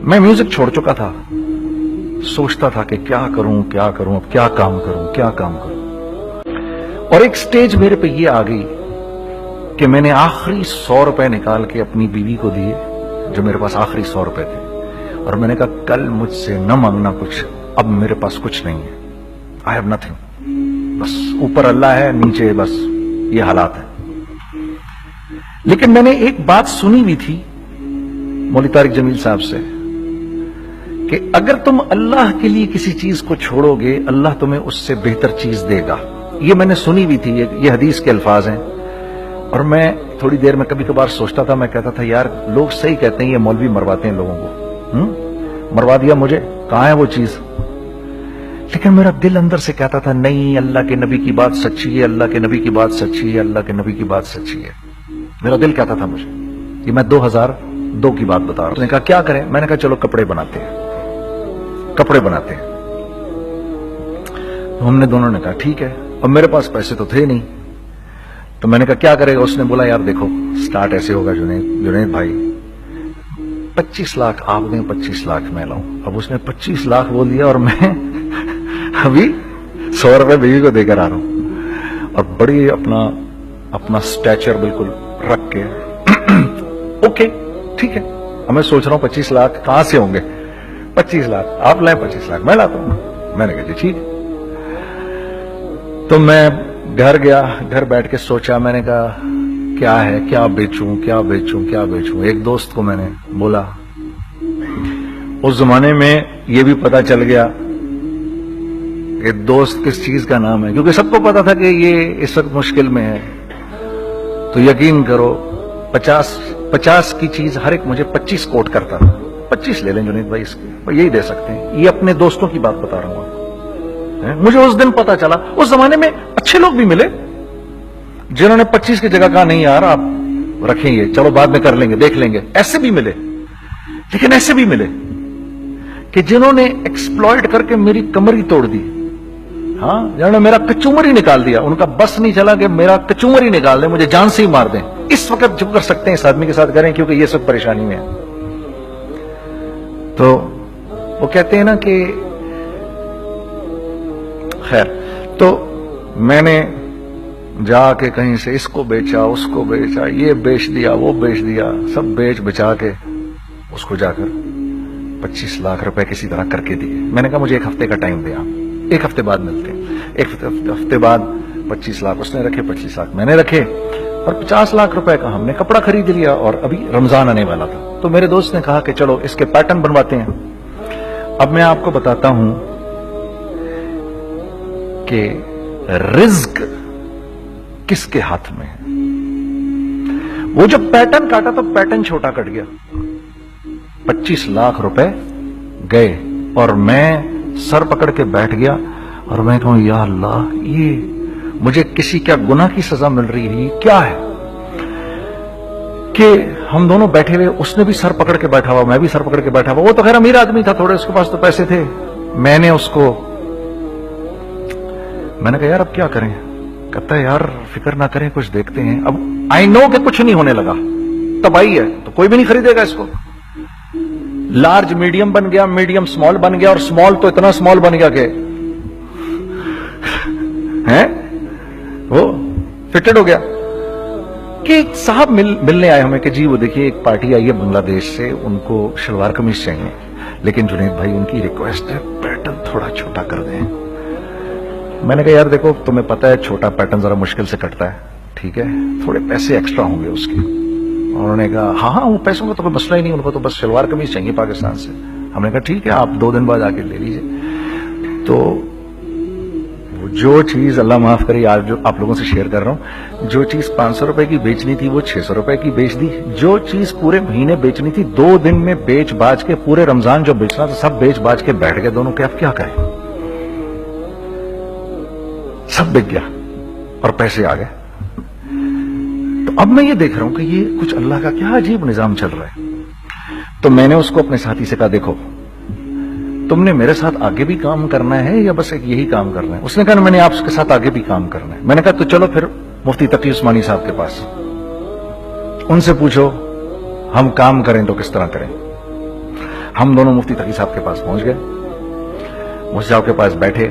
میں میوزک چھوڑ چکا تھا، سوچتا تھا کہ کیا کروں اب کیا کام کروں، اور ایک سٹیج میرے پہ یہ آ گئی کہ میں نے آخری 100 روپے نکال کے اپنی بیوی کو دیے، جو میرے پاس آخری 100 روپے تھے، اور میں نے کہا کل مجھ سے نہ مانگنا کچھ، اب میرے پاس کچھ نہیں ہے، I have nothing، بس اوپر اللہ ہے، نیچے بس یہ حالات ہے۔ لیکن میں نے ایک بات سنی بھی تھی مولوی طارق جمیل صاحب سے کہ اگر تم اللہ کے لیے کسی چیز کو چھوڑو گے، اللہ تمہیں اس سے بہتر چیز دے گا۔ یہ میں نے سنی بھی تھی، یہ حدیث کے الفاظ ہیں، اور میں تھوڑی دیر میں کبھی کبھار سوچتا تھا، میں کہتا تھا یار لوگ صحیح کہتے ہیں، یہ مولوی مرواتے ہیں لوگوں کو، مروا دیا مجھے، کہاں ہے وہ چیز؟ لیکن میرا دل اندر سے کہتا تھا نہیں، اللہ کے نبی کی بات سچی ہے، اللہ کے نبی کی بات سچی ہے، اللہ کے نبی کی بات سچی ہے، میرا دل کہتا تھا مجھے۔ یہ میں 2002 کی بات بتا رہا ہوں۔ اس نے کہا کیا کریں؟ میں نے کہا چلو کپڑے بناتے ہیں۔ ہم نے دونوں نے کہا ٹھیک ہے، اور میرے پاس پیسے تو تھے نہیں، تو میں نے کہا کیا کرے گا؟ اس نے بولا یار دیکھو سٹارٹ ایسے ہوگا جنید بھائی، 25 لاکھ آپ دیں، 25 لاکھ میں لاؤں۔ اب اس نے 25 لاکھ بول دیا، اور میں ابھی 100 روپے بیوی کو دے کر آ رہا ہوں، اور بڑی اپنا سٹیچر بالکل رکھ کے اوکے ٹھیک ہے۔ اب میں سوچ رہا ہوں 25 لاکھ کہاں سے ہوں گے؟ 25 لاکھ آپ لائیں، 25 لاکھ میں لاتا ہوں۔ میں نے کہا جی ٹھیک ہے۔ تو میں گھر گیا، گھر بیٹھ کے سوچا، میں نے کہا کیا ہے، کیا بیچوں۔ ایک دوست کو میں نے بولا، اس زمانے میں یہ بھی پتا چل گیا کہ دوست کس چیز کا نام ہے، کیونکہ سب کو پتا تھا کہ یہ اس وقت مشکل میں ہے، تو یقین کرو 50 کی چیز ہر ایک مجھے 25 کوٹ کرتا تھا۔ 25 لے لیں جنید بھائی، اس کے یہی دے سکتے ہیں۔ یہ اپنے دوستوں کی بات بتا رہا ہوں۔ مجھے اس دن پتا چلا، اس زمانے میں اچھے لوگ بھی ملے جنہوں نے 25 کی جگہ کہا نہیں یار آپ رکھیں گے، چلو بعد میں کر لیں گے، دیکھ لیں گے، ایسے بھی ملے۔ لیکن ایسے بھی ملے کہ جنہوں نے ایکسپلائٹ کر کے میری کمر ہی توڑ دی، ہاں، جنہوں نے میرا کچومر ہی نکال دیا۔ ان کا بس نہیں چلا کہ میرا کچومر ہی نکال دیں، مجھے جان سے ہی مار دیں۔ اس وقت جو کر سکتے ہیں اس آدمی کے ساتھ کریں، کیونکہ یہ سب پریشانی میں ہے۔ تو وہ کہتے ہیں نا کہ خیر، تو میں نے جا کے کہیں سے اس کو بیچا، اس کو بیچا، یہ بیچ دیا، وہ بیچ دیا، سب بیچ بچا کے اس کو جا کر 25 لاکھ روپے کسی طرح کر کے دیے۔ میں نے کہا مجھے 1 ہفتے کا ٹائم دیا، 1 ہفتے بعد ملتے ہیں۔ 1 ہفتے بعد 25 لاکھ اس نے رکھے، 25 لاکھ میں نے رکھے، اور 50 لاکھ روپے کا ہم نے کپڑا خرید لیا، اور ابھی رمضان آنے والا تھا۔ تو میرے دوست نے کہا کہ چلو اس کے پیٹرن بنواتے ہیں۔ اب میں آپ کو بتاتا ہوں کہ رزق کس کے ہاتھ میں ہے۔ وہ جب پیٹرن کاٹا تو پیٹرن چھوٹا کٹ گیا، 25 لاکھ روپے گئے، اور میں سر پکڑ کے بیٹھ گیا، اور میں کہوں یا اللہ، یہ مجھے کسی کیا گناہ کی سزا مل رہی ہے، یہ کیا ہے کہ ہم دونوں بیٹھے ہوئے، اس نے بھی سر پکڑ کے بیٹھا ہوا، میں بھی سر پکڑ کے بیٹھا ہوا۔ وہ تو خیر امیر آدمی تھا تھوڑے، اس کے پاس تو پیسے تھے۔ میں نے اس کو، میں نے کہا یار اب کیا کریں؟ کہتا ہے یار فکر نہ کریں، کچھ دیکھتے ہیں۔ اب آئی نو کہ کچھ نہیں ہونے لگا، تباہی ہے، تو کوئی بھی نہیں خریدے گا اس کو۔ لارج میڈیم بن گیا، میڈیم سمال بن گیا، اور سمال تو اتنا سمال بن گیا کہ وہ فٹڈ ہو گیا۔ کہ ایک صاحب ملنے آئے ہمیں کہ جی وہ دیکھیے ایک پارٹی آئی ہے بنگلہ دیش سے، ان کو شلوار قمیص چاہیے، لیکن جنید بھائی ان کی ریکویسٹ ہے پیٹرن تھوڑا چھوٹا کر دیں۔ میں نے کہا یار دیکھو تمہیں پتا ہے چھوٹا پیٹرن ذرا مشکل سے کٹتا ہے، ٹھیک ہے، تھوڑے پیسے ایکسٹرا ہوں گے اس کے۔ انہوں نے کہا ہاں وہ پیسوں کا تو کوئی مسئلہ ہی نہیں، ان کو تو بس شلوار قمیص چاہیے پاکستان سے۔ ہم نے کہا ٹھیک ہے، آپ 2 دن بعد آ کے لے لیجیے۔ تو جو چیز اللہ معاف کرے، آج جو آپ لوگوں سے شیئر کر رہا ہوں، جو چیز 500 روپے کی بیچنی تھی وہ 600 روپے کی بیچ دی، جو چیز پورے مہینے بیچنی تھی 2 دن میں بیچ باج کے، پورے رمضان جو بیچنا تھا سب بیچ باج کے بیٹھ گئے دونوں کے۔ اب کیا کریں؟ سب بک گیا اور پیسے آ گئے۔ تو اب میں یہ دیکھ رہا ہوں کہ یہ کچھ اللہ کا کیا عجیب نظام چل رہا ہے۔ تو میں نے اس کو اپنے ساتھی سے کہا دیکھو تم نے میرے ساتھ آگے بھی کام کرنا ہے یا بس ایک یہی کام کرنا ہے؟ اس نے کہا میں نے آپ کے ساتھ آگے بھی کام کرنا ہے۔ میں نے کہا تو چلو پھر مفتی تقی عثمانی صاحب کے پاس، ان سے پوچھو ہم کام کریں تو کس طرح کریں۔ हम दोनों मुफ्ती तकी साहब के पास पहुंच गए, मुफ्ती साहब के पास बैठे।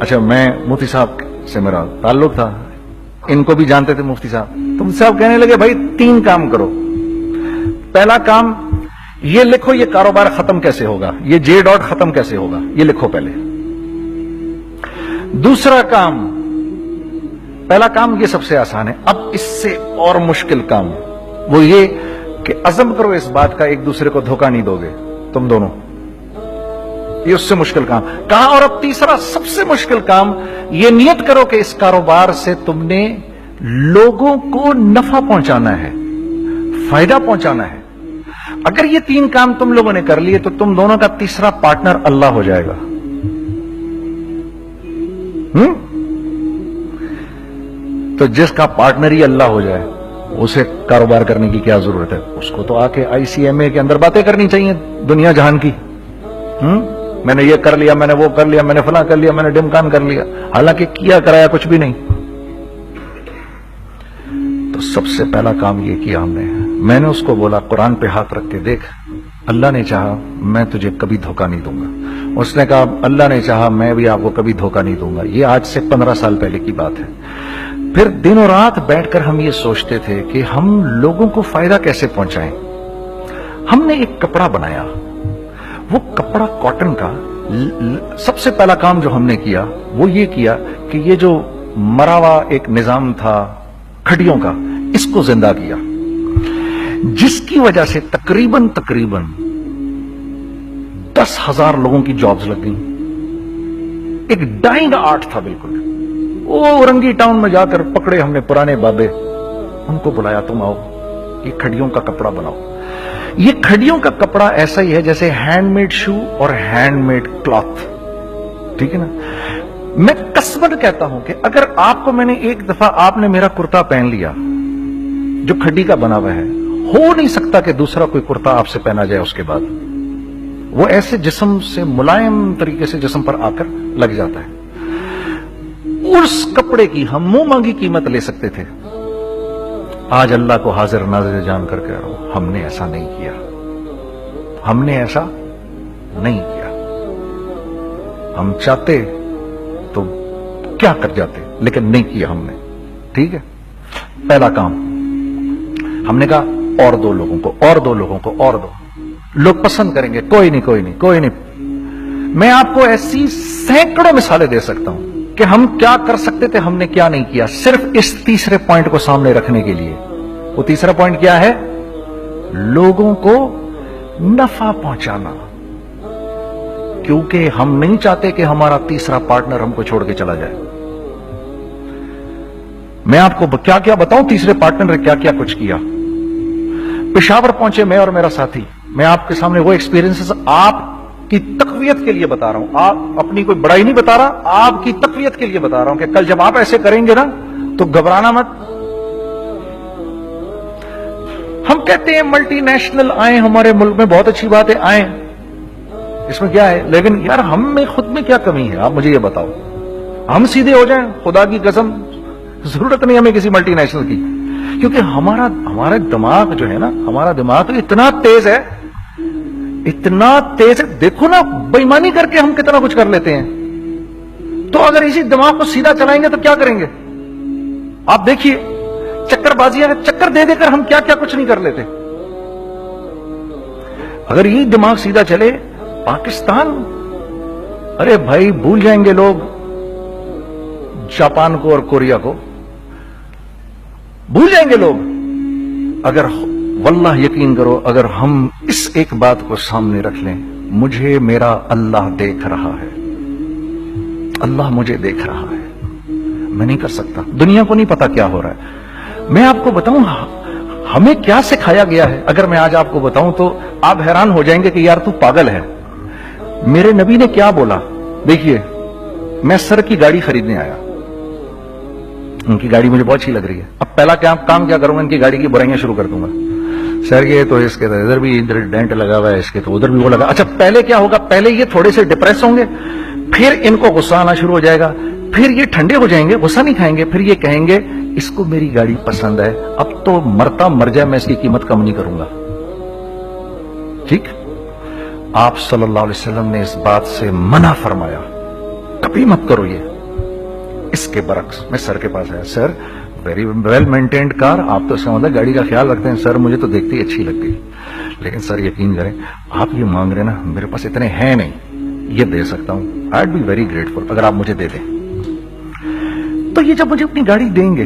अच्छा, मैं मुफ्ती साहब से मेरा ताल्लुक था, इनको भी जानते थे मुफ्ती साहब। तो मुफ्ती साहब कहने लगे, भाई 3 काम करो। पहला काम ये लिखो, ये कारोबार खत्म कैसे होगा, ये जे डॉट खत्म कैसे होगा, ये लिखो पहले। दूसरा काम, पहला काम ये सबसे आसान है, अब इससे और मुश्किल काम वो ये कि अज़म करो इस बात का एक दूसरे को धोखा नहीं दोगे तुम दोनों, ये उससे मुश्किल काम कहा। और अब तीसरा सबसे मुश्किल काम, ये नियत करो कि इस कारोबार से तुमने लोगों को नफा पहुंचाना है, फायदा पहुंचाना है। अगर ये 3 काम तुम लोगों ने कर लिए तो तुम दोनों का तीसरा पार्टनर अल्लाह हो जाएगा। तो जिसका पार्टनर ही अल्लाह हो जाए उसे कारोबार करने की क्या जरूरत है, उसको तो आके ICMA के अंदर बातें करनी चाहिए दुनिया जहान की। मैंने ये कर लिया, मैंने वो कर लिया, मैंने फलां कर लिया, मैंने डिमकान कर लिया, हालांकि किया कराया कुछ भी नहीं। तो सबसे पहला काम ये किया हमने, मैंने उसको बोला कुरान पे हाथ रख के देख, अल्लाह ने चाहा मैं तुझे कभी धोखा नहीं दूंगा। उसने कहा अल्लाह ने चाहा मैं भी आपको कभी धोखा नहीं दूंगा। ये आज से 15 साल पहले की बात है। फिर दिन और रात बैठकर हम ये सोचते थे कि हम लोगों को फायदा कैसे पहुंचाएं। हमने एक कपड़ा बनाया, वो कपड़ा कॉटन का। सबसे पहला काम जो हमने किया वो ये किया कि ये जो मरा हुआ एक निजाम था खड्डियों का, इसको जिंदा किया, जिसकी वजह से तकरीबन 10,000 लोगों की जॉब्स लग गई। एक डाइंग आर्ट था बिल्कुल। वो रंगी टाउन में जाकर पकड़े हमने पुराने बाबे, उनको बुलाया, तुम आओ ये खड्डियों का कपड़ा बनाओ। ये खड्डियों का कपड़ा ऐसा ही है जैसे हैंडमेड शू और हैंडमेड क्लॉथ, ठीक है ना। मैं कसमन कहता हूं कि अगर आपको मैंने एक दफा आपने मेरा कुर्ता पहन लिया जो खड्डी का बना हुआ है, हो नहीं सकता कि दूसरा कोई कुर्ता आपसे पहना जाए उसके बाद। वो ऐसे जिस्म से मुलायम तरीके से जिस्म पर आकर लग जाता है। उस कपड़े की हम मुंह मांगी कीमत ले सकते थे। आज अल्लाह को हाजिर नाज़िर जान कर कह रहा हूं, हमने ऐसा नहीं किया, हमने ऐसा नहीं किया। हम चाहते तो क्या कर जाते, लेकिन नहीं किया हमने, ठीक है। पहला काम हमने कहा और 2 लोगों को, और 2 लोगों को, और 2 लोग पसंद करेंगे, कोई नहीं कोई नहीं कोई नहीं। मैं आपको ऐसी सैकड़ों मिसालें दे सकता हूं कि हम क्या कर सकते थे, हमने क्या नहीं किया, सिर्फ इस तीसरे पॉइंट को सामने रखने के लिए। वो तीसरा पॉइंट क्या है? लोगों को नफा पहुंचाना। क्योंकि हम नहीं चाहते कि हमारा तीसरा पार्टनर हमको छोड़ के चला जाए। मैं आपको क्या क्या बताऊं, तीसरे पार्टनर ने क्या क्या कुछ किया। पेशावर पहुंचे मैं और मेरा साथी, मैं आपके सामने वो एक्सपीरियंसेस आपकी तकवीयत के लिए बता रहा हूं, आप अपनी कोई बड़ाई नहीं बता रहा, आपकी तकवीयत के लिए बता रहा हूं कि कल जब आप ऐसे करेंगे ना तो घबराना मत। हम कहते हैं मल्टीनेशनल आए हमारे मुल्क में, बहुत अच्छी बात है, आए, इसमें क्या है, लेकिन यार हम में खुद में क्या कमी है, आप मुझे ये बताओ। हम सीधे हो जाएं, खुदा की कसम जरूरत नहीं हमें किसी मल्टीनेशनल की, क्योंकि हमारा दिमाग जो है ना, हमारा दिमाग तो इतना तेज है, इतना तेज है। देखो ना बेईमानी करके हम कितना कुछ कर लेते हैं। तो अगर इसी दिमाग को सीधा चलाएंगे तो क्या करेंगे आप देखिए, चक्करबाजियां, चक्कर दे देकर हम क्या क्या कुछ नहीं कर लेते। अगर यही दिमाग सीधा चले, पाकिस्तान, अरे भाई भूल जाएंगे लोग जापान को और कोरिया को, भूल जाएंगे लोग। अगर वल्लाह यकीन करो, अगर हम इस एक बात को सामने रख लें, मुझे मेरा अल्लाह देख रहा है, अल्लाह मुझे देख रहा है, मैं नहीं कर सकता। दुनिया को नहीं पता क्या हो रहा है। मैं आपको बताऊं हमें क्या सिखाया गया है, अगर मैं आज आपको बताऊं तो आप हैरान हो जाएंगे कि यार तू पागल है। मेरे नबी ने क्या बोला, देखिए, मैं सर की गाड़ी खरीदने आया, उनकी गाड़ी मुझे बहुत अच्छी लग रही है। अब पहला काम क्या करूंगा, इनकी गाड़ी की बुराइयां शुरू कर दूंगा। सर ये तो इसके तो इधर भी इधर डेंट लगा हुआ है, इसके तो उधर भी वो लगा। अच्छा पहले क्या होगा, पहले ये थोड़े से डिप्रेस होंगे, फिर इनको गुस्सा आना शुरू हो जाएगा, फिर ये ठंडे हो जाएंगे, गुस्सा नहीं खाएंगे, फिर ये कहेंगे इसको मेरी गाड़ी पसंद है, अब तो मरता मर जाए मैं इसकी कीमत कम नहीं करूंगा। ठीक, आप सल्लल्लाहु अलैहि वसल्लम ने इस बात से मना फरमाया, कभी मत करो ये। इसके बरक्स मैं सर के पास आया, sir very well maintained car, आप तो इसका मतलब गाड़ी का ख्याल रखते हैं। सर मुझे तो देखती ही अच्छी लगती है, लेकिन सर यकीन करें आप ये मांग रहे ना, मेरे पास इतने हैं नहीं, ये दे सकता हूं, I would be very grateful अगर आप मुझे दे दें। तो ये जब मुझे अपनी गाड़ी देंगे